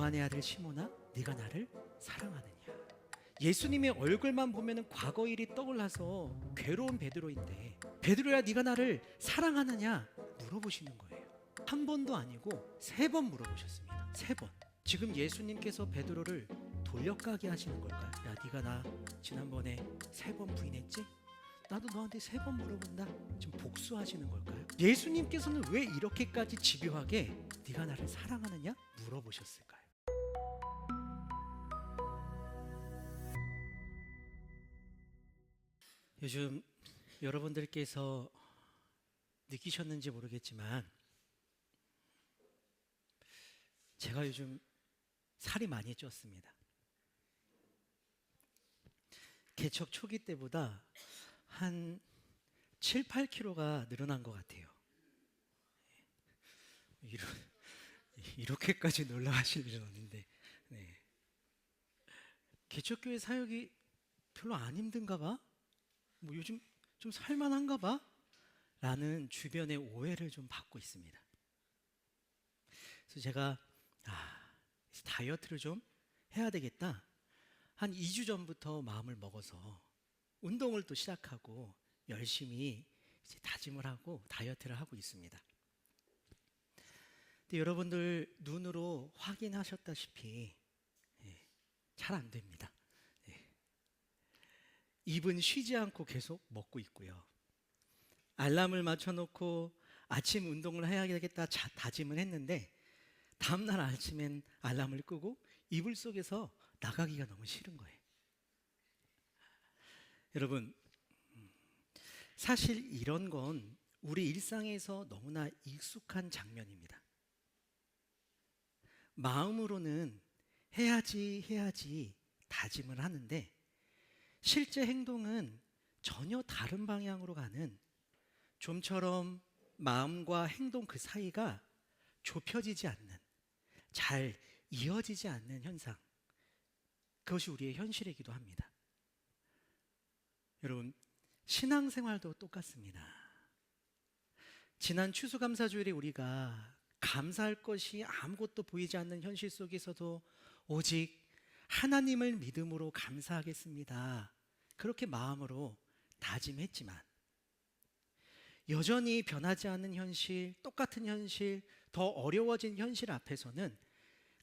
요한의 아들 시몬아, 네가 나를 사랑하느냐? 예수님의 얼굴만 보면 과거 일이 떠올라서 괴로운 베드로인데, 베드로야 네가 나를 사랑하느냐 물어보시는 거예요. 한 번도 아니고 3번 물어보셨습니다. 3번. 지금 예수님께서 베드로를 돌려가게 하시는 걸까요? 야, 네가 나 지난번에 3번 부인했지? 나도 너한테 3번 물어본다. 지금 복수하시는 걸까요? 예수님께서는 왜 이렇게까지 집요하게 네가 나를 사랑하느냐 물어보셨을까요? 요즘 여러분들께서 느끼셨는지 모르겠지만 제가 요즘 살이 많이 쪘습니다. 개척 초기 때보다 한 7, 8kg가 늘어난 것 같아요. 이렇게까지 놀라하실 일은 없는데, 네. 개척교회 사역이 별로 안 힘든가 봐? 뭐 요즘 좀 살만한가 봐? 라는 주변의 오해를 좀 받고 있습니다. 그래서 제가 다이어트를 좀 해야 되겠다. 한 2주 전부터 마음을 먹어서 운동을 또 시작하고 열심히 이제 다짐을 하고 다이어트를 하고 있습니다. 근데 여러분들 눈으로 확인하셨다시피 잘 안 됩니다. 입은 쉬지 않고 계속 먹고 있고요. 알람을 맞춰놓고 아침 운동을 해야 되겠다 다짐을 했는데 다음날 아침엔 알람을 끄고 이불 속에서 나가기가 너무 싫은 거예요. 여러분, 사실 이런 건 우리 일상에서 너무나 익숙한 장면입니다. 마음으로는 해야지 다짐을 하는데 실제 행동은 전혀 다른 방향으로 가는, 좀처럼 마음과 행동 그 사이가 좁혀지지 않는, 잘 이어지지 않는 현상, 그것이 우리의 현실이기도 합니다. 여러분, 신앙생활도 똑같습니다. 지난 추수감사주일에 우리가 감사할 것이 아무것도 보이지 않는 현실 속에서도 오직 하나님을 믿음으로 감사하겠습니다, 그렇게 마음으로 다짐했지만 여전히 변하지 않는 현실, 똑같은 현실, 더 어려워진 현실 앞에서는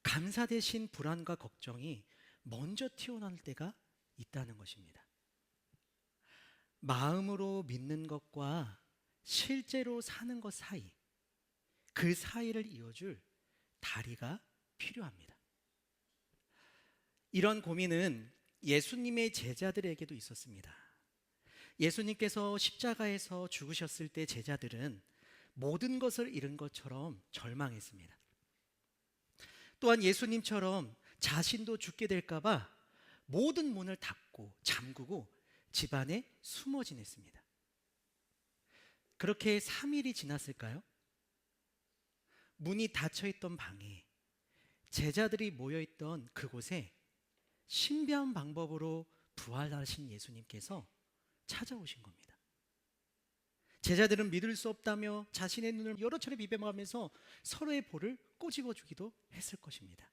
감사 대신 불안과 걱정이 먼저 튀어나올 때가 있다는 것입니다. 마음으로 믿는 것과 실제로 사는 것 사이, 그 사이를 이어줄 다리가 필요합니다. 이런 고민은 예수님의 제자들에게도 있었습니다. 예수님께서 십자가에서 죽으셨을 때 제자들은 모든 것을 잃은 것처럼 절망했습니다. 또한 예수님처럼 자신도 죽게 될까 봐 모든 문을 닫고 잠그고 집안에 숨어 지냈습니다. 그렇게 3일이 지났을까요? 문이 닫혀있던 방에, 제자들이 모여있던 그곳에 신비한 방법으로 부활하신 예수님께서 찾아오신 겁니다. 제자들은 믿을 수 없다며 자신의 눈을 여러 차례 비벼가면서 서로의 볼을 꼬집어 주기도 했을 것입니다.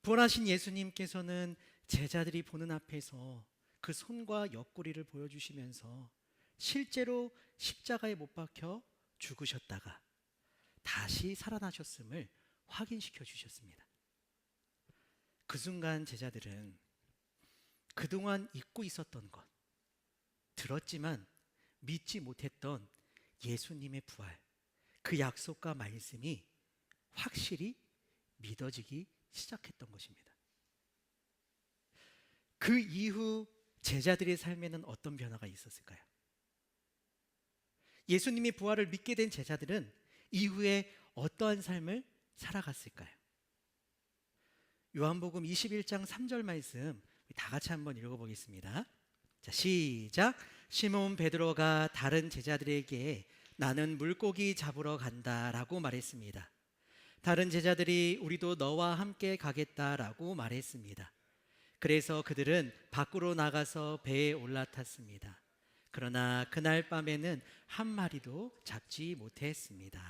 부활하신 예수님께서는 제자들이 보는 앞에서 그 손과 옆구리를 보여주시면서 실제로 십자가에 못 박혀 죽으셨다가 다시 살아나셨음을 확인시켜 주셨습니다. 그 순간 제자들은 그동안 잊고 있었던 것, 들었지만 믿지 못했던 예수님의 부활, 그 약속과 말씀이 확실히 믿어지기 시작했던 것입니다. 그 이후 제자들의 삶에는 어떤 변화가 있었을까요? 예수님의 부활을 믿게 된 제자들은 이후에 어떠한 삶을 살아갔을까요? 요한복음 21장 3절 말씀 다 같이 한번 읽어보겠습니다. 자, 시작. 시몬 베드로가 다른 제자들에게 나는 물고기 잡으러 간다라고 말했습니다. 다른 제자들이 우리도 너와 함께 가겠다라고 말했습니다. 그래서 그들은 밖으로 나가서 배에 올라탔습니다. 그러나 그날 밤에는 한 마리도 잡지 못했습니다.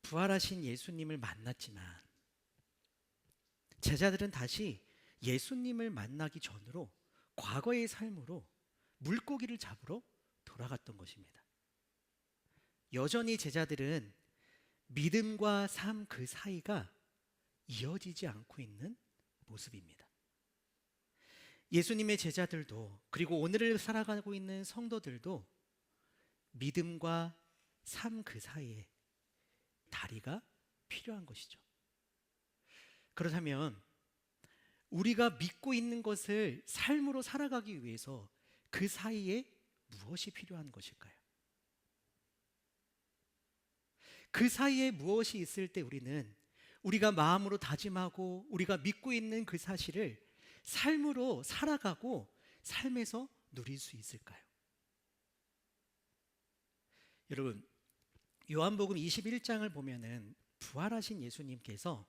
부활하신 예수님을 만났지만 제자들은 다시 예수님을 만나기 전으로 과거의 삶으로 물고기를 잡으러 돌아갔던 것입니다. 여전히 제자들은 믿음과 삶 그 사이가 이어지지 않고 있는 모습입니다. 예수님의 제자들도, 그리고 오늘을 살아가고 있는 성도들도 믿음과 삶 그 사이에 다리가 필요한 것이죠. 그렇다면 우리가 믿고 있는 것을 삶으로 살아가기 위해서 그 사이에 무엇이 필요한 것일까요? 그 사이에 무엇이 있을 때 우리가 마음으로 다짐하고 우리가 믿고 있는 그 사실을 삶으로 살아가고 삶에서 누릴 수 있을까요? 여러분, 요한복음 21장을 보면은 부활하신 예수님께서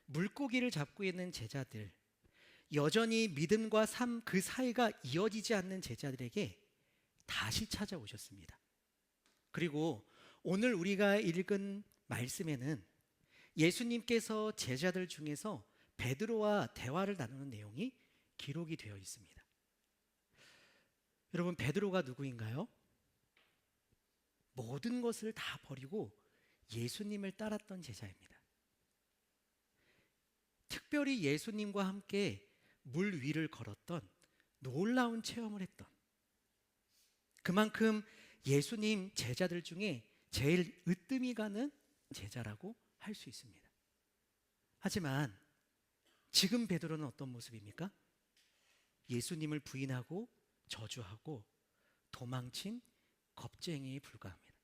물고기를 잡고 있는 제자들, 여전히 믿음과 삶 그 사이가 이어지지 않는 제자들에게 다시 찾아오셨습니다. 그리고 오늘 우리가 읽은 말씀에는 예수님께서 제자들 중에서 베드로와 대화를 나누는 내용이 기록이 되어 있습니다. 여러분, 베드로가 누구인가요? 모든 것을 다 버리고 예수님을 따랐던 제자입니다. 특별히 예수님과 함께 물 위를 걸었던, 놀라운 체험을 했던, 그만큼 예수님 제자들 중에 제일 으뜸이 가는 제자라고 할 수 있습니다. 하지만 지금 베드로는 어떤 모습입니까? 예수님을 부인하고 저주하고 도망친 겁쟁이에 불과합니다.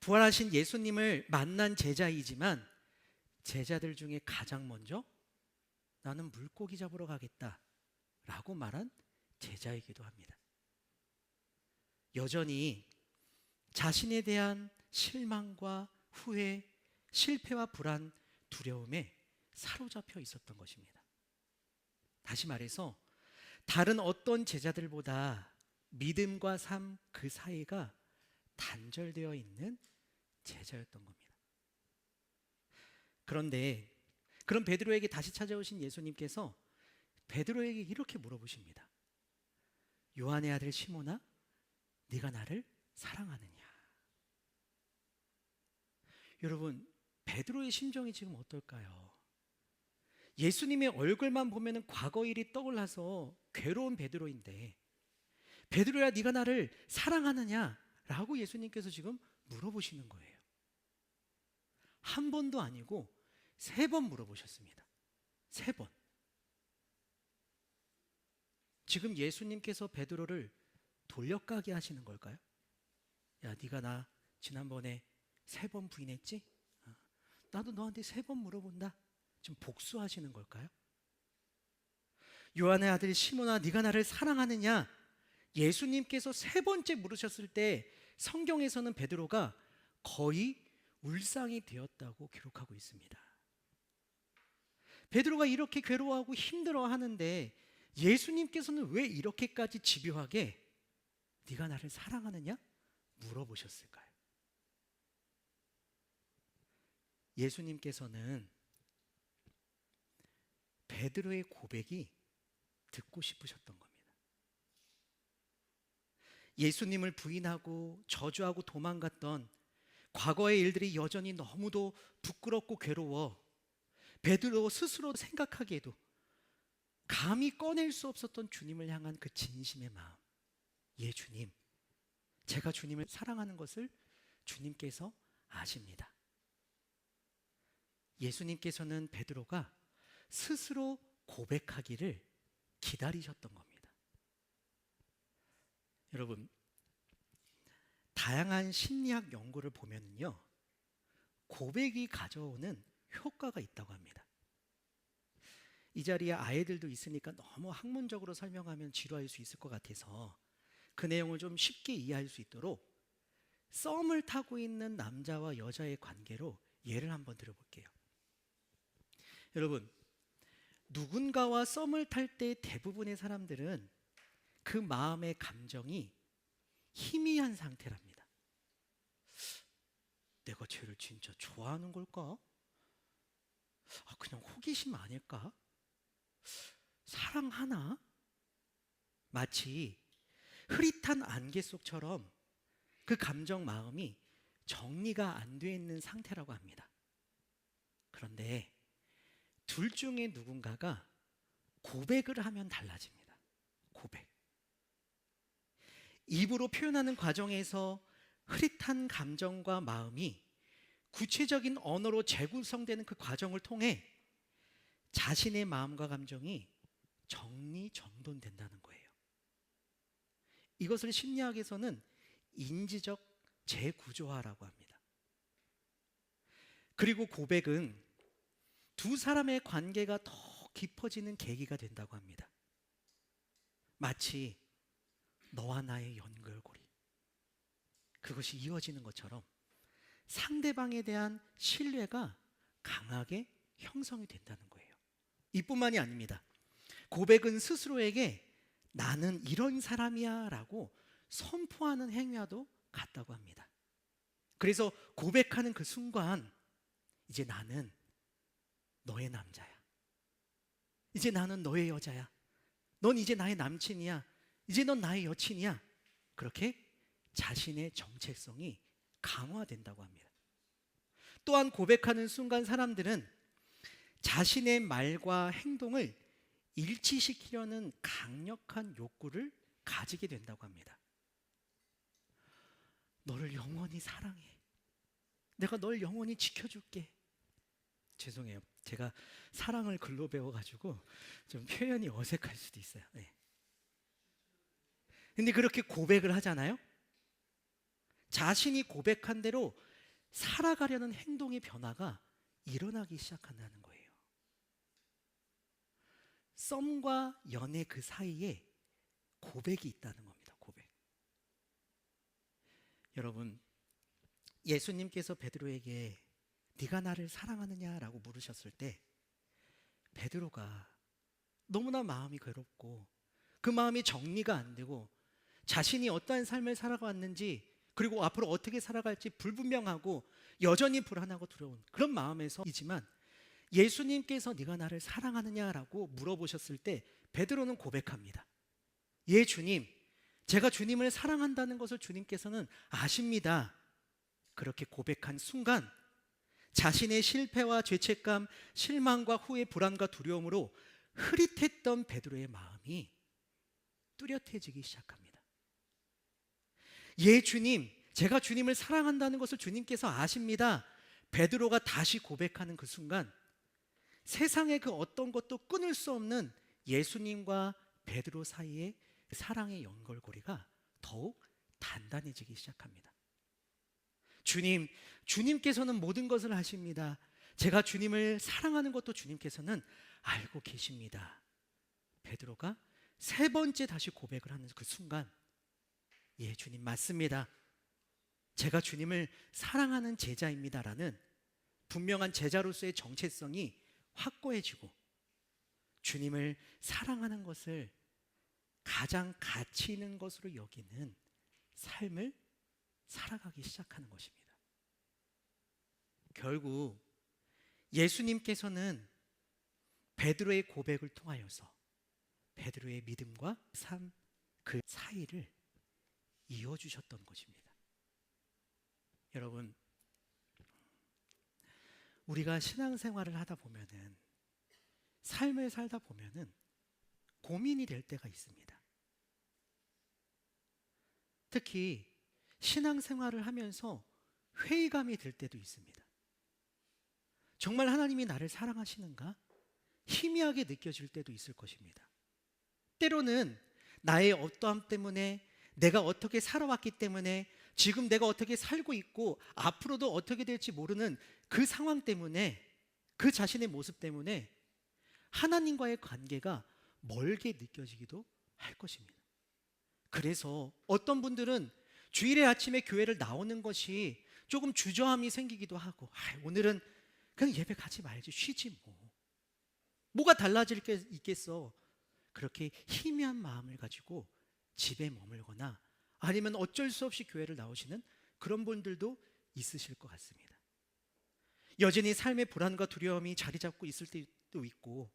부활하신 예수님을 만난 제자이지만 제자들 중에 가장 먼저 나는 물고기 잡으러 가겠다 라고 말한 제자이기도 합니다. 여전히 자신에 대한 실망과 후회, 실패와 불안, 두려움에 사로잡혀 있었던 것입니다. 다시 말해서 다른 어떤 제자들보다 믿음과 삶 그 사이가 단절되어 있는 제자였던 겁니다. 그런데 그런 베드로에게 다시 찾아오신 예수님께서 베드로에게 이렇게 물어보십니다. 요한의 아들 시몬아, 네가 나를 사랑하느냐? 여러분, 베드로의 심정이 지금 어떨까요? 예수님의 얼굴만 보면 과거 일이 떠올라서 괴로운 베드로인데, 베드로야 네가 나를 사랑하느냐? 라고 예수님께서 지금 물어보시는 거예요. 한 번도 아니고 3번 물어보셨습니다. 3번. 지금 예수님께서 베드로를 돌려가게 하시는 걸까요? 야, 네가 나 지난번에 3번 부인했지? 나도 너한테 3번 물어본다. 지금 복수하시는 걸까요? 요한의 아들 시몬아, 네가 나를 사랑하느냐? 예수님께서 3번째 물으셨을 때 성경에서는 베드로가 거의 울상이 되었다고 기록하고 있습니다. 베드로가 이렇게 괴로워하고 힘들어하는데 예수님께서는 왜 이렇게까지 집요하게 네가 나를 사랑하느냐? 물어보셨을까요? 예수님께서는 베드로의 고백이 듣고 싶으셨던 겁니다. 예수님을 부인하고 저주하고 도망갔던 과거의 일들이 여전히 너무도 부끄럽고 괴로워 베드로 스스로 생각하기에도 감히 꺼낼 수 없었던 주님을 향한 그 진심의 마음. 예, 주님, 제가 주님을 사랑하는 것을 주님께서 아십니다. 예수님께서는 베드로가 스스로 고백하기를 기다리셨던 겁니다. 여러분, 다양한 심리학 연구를 보면요, 고백이 가져오는 효과가 있다고 합니다. 이 자리에 아이들도 있으니까 너무 학문적으로 설명하면 지루할 수 있을 것 같아서 그 내용을 좀 쉽게 이해할 수 있도록 썸을 타고 있는 남자와 여자의 관계로 예를 한번 들어볼게요. 여러분, 누군가와 썸을 탈 때 대부분의 사람들은 그 마음의 감정이 희미한 상태랍니다. 내가 쟤를 진짜 좋아하는 걸까? 그냥 호기심 아닐까? 사랑하나? 마치 흐릿한 안개 속처럼 그 감정 마음이 정리가 안 돼 있는 상태라고 합니다. 그런데 둘 중에 누군가가 고백을 하면 달라집니다. 고백. 입으로 표현하는 과정에서 흐릿한 감정과 마음이 구체적인 언어로 재구성되는 그 과정을 통해 자신의 마음과 감정이 정리정돈된다는 거예요. 이것을 심리학에서는 인지적 재구조화라고 합니다. 그리고 고백은 두 사람의 관계가 더 깊어지는 계기가 된다고 합니다. 마치 너와 나의 연결고리, 그것이 이어지는 것처럼 상대방에 대한 신뢰가 강하게 형성이 된다는 거예요. 이뿐만이 아닙니다. 고백은 스스로에게 나는 이런 사람이야 라고 선포하는 행위와도 같다고 합니다. 그래서 고백하는 그 순간 이제 나는 너의 남자야. 이제 나는 너의 여자야. 넌 이제 나의 남친이야. 이제 넌 나의 여친이야. 그렇게 자신의 정체성이 강화된다고 합니다. 또한 고백하는 순간 사람들은 자신의 말과 행동을 일치시키려는 강력한 욕구를 가지게 된다고 합니다. 너를 영원히 사랑해. 내가 널 영원히 지켜줄게. 죄송해요. 제가 사랑을 글로 배워가지고 좀 표현이 어색할 수도 있어요. 네. 근데 그렇게 고백을 하잖아요. 자신이 고백한 대로 살아가려는 행동의 변화가 일어나기 시작한다는 거예요. 썸과 연애 그 사이에 고백이 있다는 겁니다. 고백. 여러분, 예수님께서 베드로에게 네가 나를 사랑하느냐라고 물으셨을 때 베드로가 너무나 마음이 괴롭고 그 마음이 정리가 안 되고 자신이 어떠한 삶을 살아왔는지 그리고 앞으로 어떻게 살아갈지 불분명하고 여전히 불안하고 두려운 그런 마음에서이지만 예수님께서 네가 나를 사랑하느냐라고 물어보셨을 때 베드로는 고백합니다. 예, 주님, 제가 주님을 사랑한다는 것을 주님께서는 아십니다. 그렇게 고백한 순간 자신의 실패와 죄책감, 실망과 후회, 불안과 두려움으로 흐릿했던 베드로의 마음이 뚜렷해지기 시작합니다. 예, 주님, 제가 주님을 사랑한다는 것을 주님께서 아십니다. 베드로가 다시 고백하는 그 순간 세상의 그 어떤 것도 끊을 수 없는 예수님과 베드로 사이의 사랑의 연결고리가 더욱 단단해지기 시작합니다. 주님, 주님께서는 모든 것을 아십니다. 제가 주님을 사랑하는 것도 주님께서는 알고 계십니다. 베드로가 세 번째 다시 고백을 하는 그 순간 예, 주님 맞습니다. 제가 주님을 사랑하는 제자입니다라는 분명한 제자로서의 정체성이 확고해지고 주님을 사랑하는 것을 가장 가치 있는 것으로 여기는 삶을 살아가기 시작하는 것입니다. 결국 예수님께서는 베드로의 고백을 통하여서 베드로의 믿음과 삶 그 사이를 이어주셨던 것입니다. 여러분, 우리가 신앙생활을 하다 보면은 삶을 살다 보면은 고민이 될 때가 있습니다. 특히 신앙생활을 하면서 회의감이 들 때도 있습니다. 정말 하나님이 나를 사랑하시는가? 희미하게 느껴질 때도 있을 것입니다. 때로는 나의 어떠함 때문에 내가 어떻게 살아왔기 때문에 지금 내가 어떻게 살고 있고 앞으로도 어떻게 될지 모르는 그 상황 때문에 그 자신의 모습 때문에 하나님과의 관계가 멀게 느껴지기도 할 것입니다. 그래서 어떤 분들은 주일에 아침에 교회를 나오는 것이 조금 주저함이 생기기도 하고 오늘은 그냥 예배 가지 말지 쉬지 뭐가 달라질 게 있겠어. 그렇게 희미한 마음을 가지고 집에 머물거나 아니면 어쩔 수 없이 교회를 나오시는 그런 분들도 있으실 것 같습니다. 여전히 삶의 불안과 두려움이 자리 잡고 있을 때도 있고,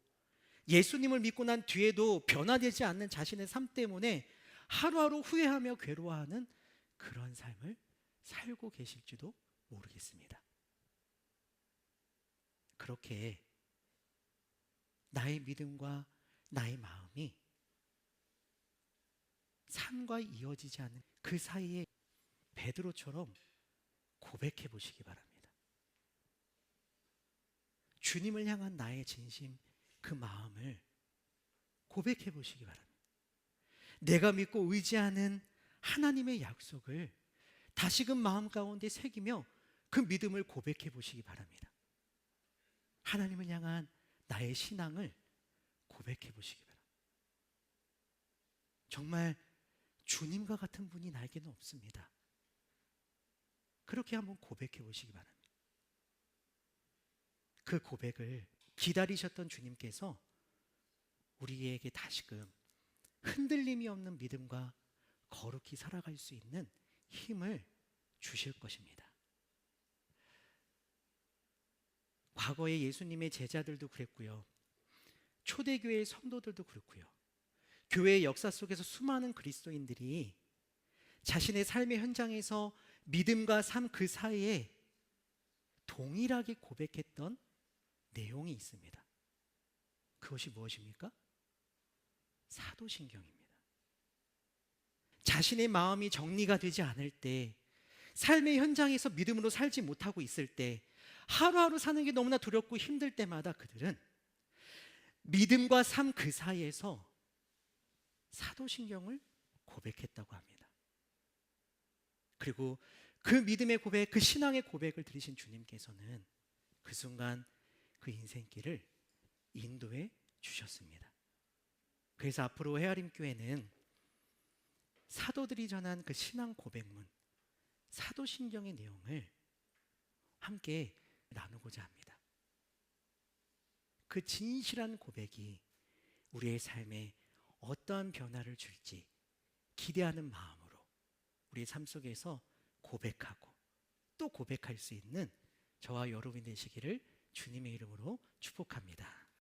예수님을 믿고 난 뒤에도 변화되지 않는 자신의 삶 때문에 하루하루 후회하며 괴로워하는 그런 삶을 살고 계실지도 모르겠습니다. 그렇게 나의 믿음과 나의 마음이 삶과 이어지지 않는 그 사이에 베드로처럼 고백해 보시기 바랍니다. 주님을 향한 나의 진심, 그 마음을 고백해 보시기 바랍니다. 내가 믿고 의지하는 하나님의 약속을 다시금 마음 가운데 새기며 그 믿음을 고백해 보시기 바랍니다. 하나님을 향한 나의 신앙을 고백해 보시기 바랍니다. 정말 주님과 같은 분이 나에게는 없습니다. 그렇게 한번 고백해 보시기 바랍니다. 그 고백을 기다리셨던 주님께서 우리에게 다시금 흔들림이 없는 믿음과 거룩히 살아갈 수 있는 힘을 주실 것입니다. 과거에 예수님의 제자들도 그랬고요. 초대교회의 성도들도 그렇고요. 교회의 역사 속에서 수많은 그리스도인들이 자신의 삶의 현장에서 믿음과 삶 그 사이에 동일하게 고백했던 내용이 있습니다. 그것이 무엇입니까? 사도신경입니다. 자신의 마음이 정리가 되지 않을 때, 삶의 현장에서 믿음으로 살지 못하고 있을 때, 하루하루 사는 게 너무나 두렵고 힘들 때마다 그들은 믿음과 삶 그 사이에서 사도신경을 고백했다고 합니다. 그리고 그 믿음의 고백, 그 신앙의 고백을 들으신 주님께서는 그 순간 그 인생길을 인도해 주셨습니다. 그래서 앞으로 헤아림 교회는 사도들이 전한 그 신앙 고백문, 사도신경의 내용을 함께 나누고자 합니다. 그 진실한 고백이 우리의 삶에 어떠한 변화를 줄지 기대하는 마음으로 우리의 삶 속에서 고백하고 또 고백할 수 있는 저와 여러분이 되시기를 주님의 이름으로 축복합니다.